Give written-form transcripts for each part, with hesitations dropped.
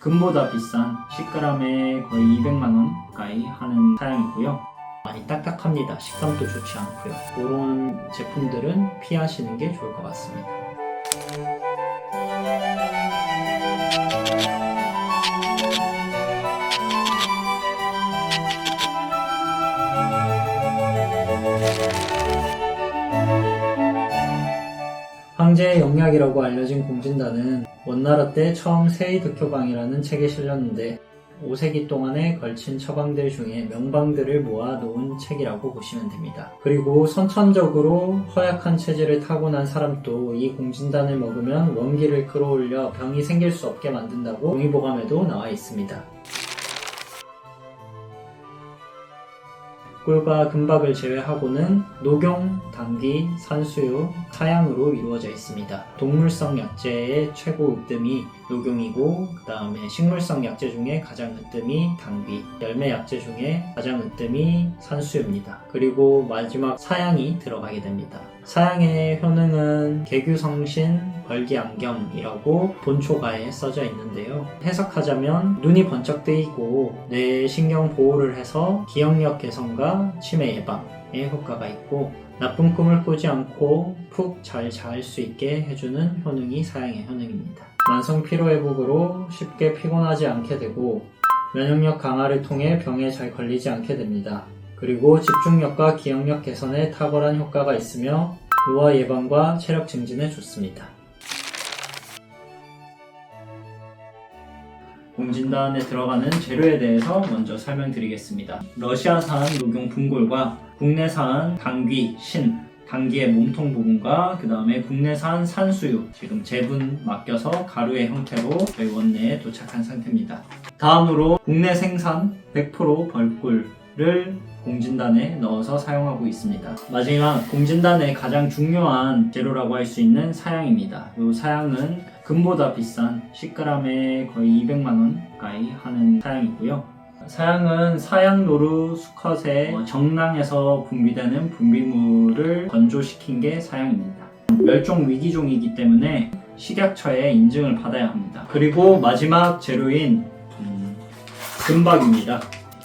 금보다 비싼 10g에 거의 200만원 가까이 하는 사양이고요. 많이 딱딱합니다. 식감도 좋지 않고요. 이런 제품들은 피하시는 게 좋을 것 같습니다. 황제의 영약이라고 알려진 공진단은 원나라 때 처음 세이득효방이라는 책에 실렸는데 5세기 동안에 걸친 처방들 중에 명방들을 모아놓은 책이라고 보시면 됩니다. 그리고 선천적으로 허약한 체질을 타고난 사람도 이 공진단을 먹으면 원기를 끌어올려 병이 생길 수 없게 만든다고 동의보감에도 나와 있습니다. 꿀과 금박을 제외하고는 녹용, 당귀, 산수유, 사양으로 이루어져 있습니다. 동물성 약재의 최고 으뜸이 녹용이고 그 다음에 식물성 약재 중에 가장 으뜸이 당귀, 열매 약재 중에 가장 으뜸이 산수유입니다. 그리고 마지막 사양이 들어가게 됩니다. 사양의 효능은 개규성신, 벌기안경이라고 본초가에 써져 있는데요. 해석하자면 눈이 번쩍 뜨이고 뇌 신경 보호를 해서 기억력 개선과 치매 예방에 효과가 있고 나쁜 꿈을 꾸지 않고 푹 잘 잘 수 있게 해주는 효능이 사양의 효능입니다. 만성 피로회복으로 쉽게 피곤하지 않게 되고 면역력 강화를 통해 병에 잘 걸리지 않게 됩니다. 그리고 집중력과 기억력 개선에 탁월한 효과가 있으며 노화 예방과 체력 증진에 좋습니다. 공진단에 들어가는 재료에 대해서 먼저 설명드리겠습니다. 러시아산 녹용 분골과 국내산 당귀, 신, 당귀의 몸통 부분과 그 다음에 국내산 산수유 지금 제분 맡겨서 가루의 형태로 저희 원내에 도착한 상태입니다. 다음으로 국내 생산 100% 벌꿀을 공진단에 넣어서 사용하고 있습니다. 마지막 공진단의 가장 중요한 재료라고 할 수 있는 사양입니다. 이 사양은 금보다 비싼 10g에 거의 200만원 가까이 하는 사양이고요. 사양은 사양노루 수컷의 정낭에서 분비되는 분비물을 건조시킨 게 사양입니다. 멸종 위기종이기 때문에 식약처의 인증을 받아야 합니다. 그리고 마지막 재료인 금박입니다.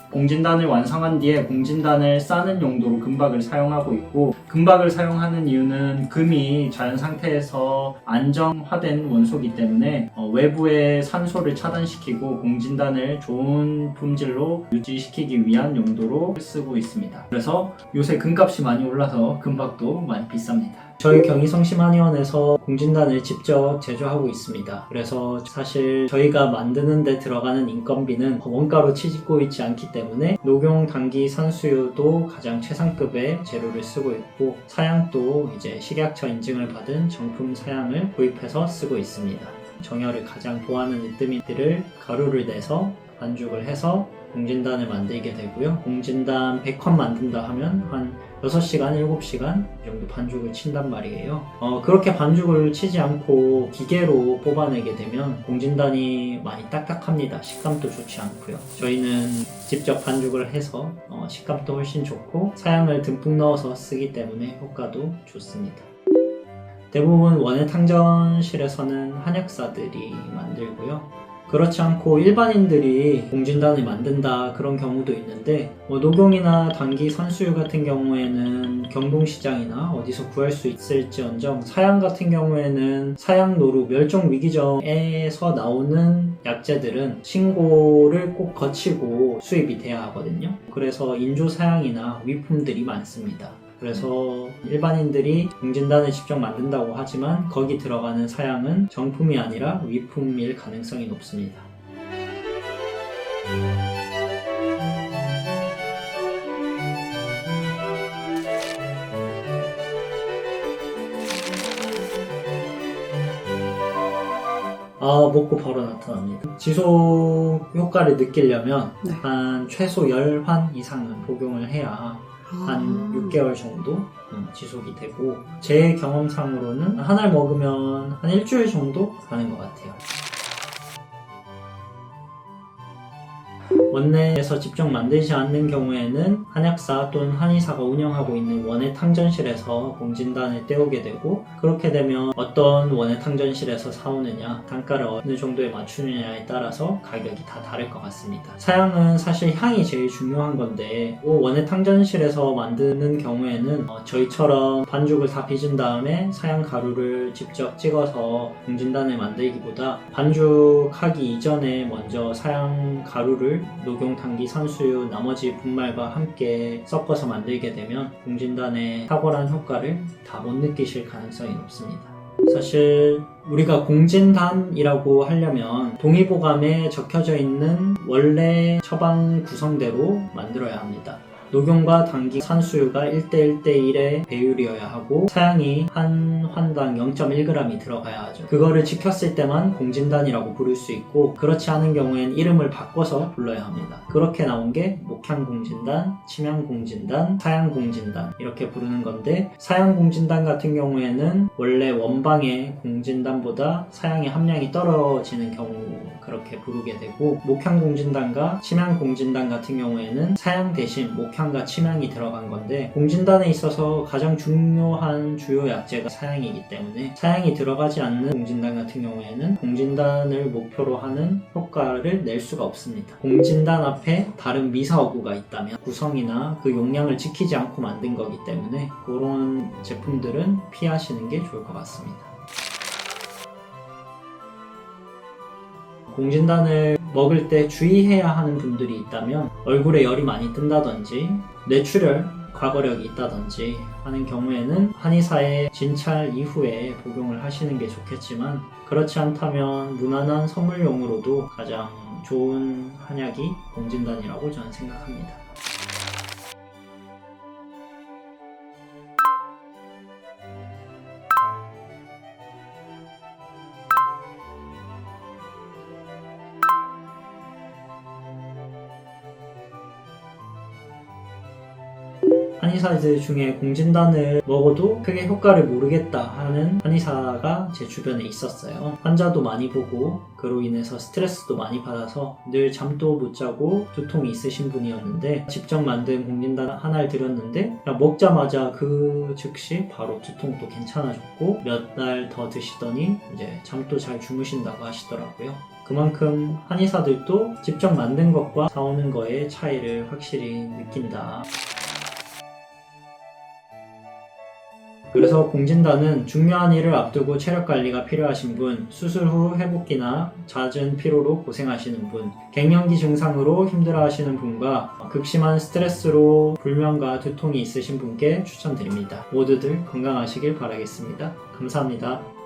공진단을 완성한 뒤에 공진단을 싸는 용도로 금박을 사용하고 있고, 금박을 사용하는 이유는 금이 자연 상태에서 안정화된 원소이기 때문에 외부의 산소를 차단시키고 공진단을 좋은 품질로 유지시키기 위한 용도로 쓰고 있습니다. 그래서 요새 금값이 많이 올라서 금박도 많이 비쌉니다. 저희 경희성심한의원에서 공진단을 직접 제조하고 있습니다. 그래서 사실 저희가 만드는 데 들어가는 인건비는 원가로 치고 있지 않기 때문에 녹용, 당귀, 산수유도 가장 최상급의 재료를 쓰고 있고 사양도 이제 식약처 인증을 받은 정품 사양을 구입해서 쓰고 있습니다. 정열을 가장 좋아하는 으뜸이들을 가루를 내서 반죽을 해서 공진단을 만들게 되고요. 공진단 100컵 만든다 하면 한 6시간, 7시간 이 정도 반죽을 친단 말이에요. 그렇게 반죽을 치지 않고 기계로 뽑아내게 되면 공진단이 많이 딱딱합니다. 식감도 좋지 않고요. 저희는 직접 반죽을 해서 식감도 훨씬 좋고 사양을 듬뿍 넣어서 쓰기 때문에 효과도 좋습니다. 대부분 원예탕전실에서는 한약사들이 만들고요. 그렇지 않고 일반인들이 공진단을 만든다 그런 경우도 있는데 녹용이나 당귀, 산수유 같은 경우에는 경동시장이나 어디서 구할 수 있을지언정 사양 같은 경우에는 사양노루 멸종위기종에서 나오는 약재들은 신고를 꼭 거치고 수입이 돼야 하거든요. 그래서 인조사양이나 위품들이 많습니다. 그래서 일반인들이 공진단을 직접 만든다고 하지만 거기 들어가는 사양은 정품이 아니라 위품일 가능성이 높습니다. 먹고 바로 나타납니다. 지속 효과를 느끼려면 한 최소 10환 이상은 복용을 해야 한 6개월 정도 지속이 되고 제 경험상으로는 한 알 먹으면 한 일주일 정도 가는 것 같아요. 원내에서 직접 만들지 않는 경우에는 한약사 또는 한의사가 운영하고 있는 원예 탕전실에서 공진단을 떼오게 되고, 그렇게 되면 어떤 원예 탕전실에서 사오느냐, 단가를 어느 정도에 맞추느냐에 따라서 가격이 다 다를 것 같습니다. 사양은 사실 향이 제일 중요한 건데, 원예 탕전실에서 만드는 경우에는 저희처럼 반죽을 다 빚은 다음에 사양 가루를 직접 찍어서 공진단을 만들기보다 반죽하기 이전에 먼저 사양 가루를 녹용, 당기, 산수유, 나머지 분말과 함께 섞어서 만들게 되면 공진단의 탁월한 효과를 다 못 느끼실 가능성이 높습니다. 사실 우리가 공진단이라고 하려면 동의보감에 적혀져 있는 원래 처방 구성대로 만들어야 합니다. 녹용과 당기, 산수유가 1:1:1의 배율이어야 하고 사양이 한 환당 0.1g이 들어가야 하죠. 그거를 지켰을 때만 공진단이라고 부를 수 있고, 그렇지 않은 경우엔 이름을 바꿔서 불러야 합니다. 그렇게 나온 게 목향공진단, 침향공진단, 사양공진단 이렇게 부르는 건데, 사양공진단 같은 경우에는 원래 원방의 공진단보다 사양의 함량이 떨어지는 경우 그렇게 부르게 되고, 목향공진단과 침향공진단 같은 경우에는 사양 대신 목향과 침향이 들어간 건데, 공진단에 있어서 가장 중요한 주요 약재가 사양이기 때문에 사양이 들어가지 않는 공진단 같은 경우에는 공진단을 목표로 하는 효과를 낼 수가 없습니다. 공진단 앞에 다른 미사어구가 있다면 구성이나 그 용량을 지키지 않고 만든 거기 때문에 그런 제품들은 피하시는 게 좋을 것 같습니다. 공진단을 먹을 때 주의해야 하는 분들이 있다면, 얼굴에 열이 많이 뜬다든지 뇌출혈 과거력이 있다든지 하는 경우에는 한의사의 진찰 이후에 복용을 하시는 게 좋겠지만, 그렇지 않다면 무난한 선물용으로도 가장 좋은 한약이 공진단이라고 저는 생각합니다. 한의사들 중에 공진단을 먹어도 크게 효과를 모르겠다 하는 한의사가 제 주변에 있었어요. 환자도 많이 보고 그로 인해서 스트레스도 많이 받아서 늘 잠도 못 자고 두통이 있으신 분이었는데, 직접 만든 공진단 하나를 드렸는데 먹자마자 그 즉시 바로 두통도 괜찮아졌고, 몇 날 더 드시더니 이제 잠도 잘 주무신다고 하시더라고요. 그만큼 한의사들도 직접 만든 것과 사오는 거의 차이를 확실히 느낀다. 그래서 공진단은 중요한 일을 앞두고 체력 관리가 필요하신 분, 수술 후 회복기나 잦은 피로로 고생하시는 분, 갱년기 증상으로 힘들어하시는 분과 극심한 스트레스로 불면과 두통이 있으신 분께 추천드립니다. 모두들 건강하시길 바라겠습니다. 감사합니다.